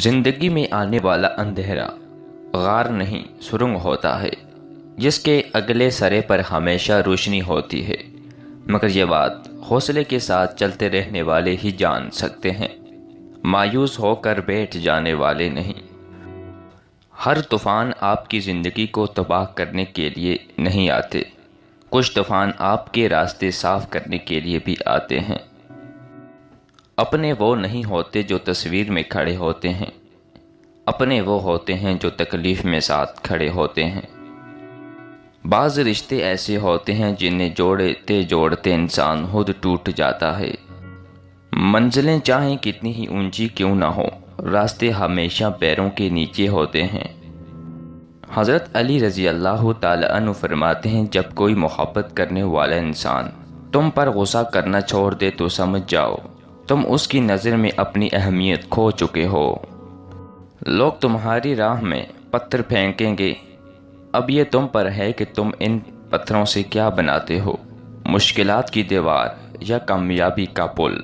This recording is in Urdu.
زندگی میں آنے والا اندھیرا غار نہیں سرنگ ہوتا ہے جس کے اگلے سرے پر ہمیشہ روشنی ہوتی ہے، مگر یہ بات حوصلے کے ساتھ چلتے رہنے والے ہی جان سکتے ہیں، مایوس ہو کر بیٹھ جانے والے نہیں۔ ہر طوفان آپ کی زندگی کو تباہ کرنے کے لیے نہیں آتے، کچھ طوفان آپ کے راستے صاف کرنے کے لیے بھی آتے ہیں۔ اپنے وہ نہیں ہوتے جو تصویر میں کھڑے ہوتے ہیں، اپنے وہ ہوتے ہیں جو تکلیف میں ساتھ کھڑے ہوتے ہیں۔ بعض رشتے ایسے ہوتے ہیں جنہیں جوڑتے جوڑتے انسان خود ٹوٹ جاتا ہے۔ منزلیں چاہیں کتنی ہی اونچی کیوں نہ ہو، راستے ہمیشہ پیروں کے نیچے ہوتے ہیں۔ حضرت علی رضی اللہ تعالی عنہ فرماتے ہیں، جب کوئی محبت کرنے والا انسان تم پر غصہ کرنا چھوڑ دے تو سمجھ جاؤ تم اس کی نظر میں اپنی اہمیت کھو چکے ہو۔ لوگ تمہاری راہ میں پتھر پھینکیں گے، اب یہ تم پر ہے کہ تم ان پتھروں سے کیا بناتے ہو، مشکلات کی دیوار یا کامیابی کا پل۔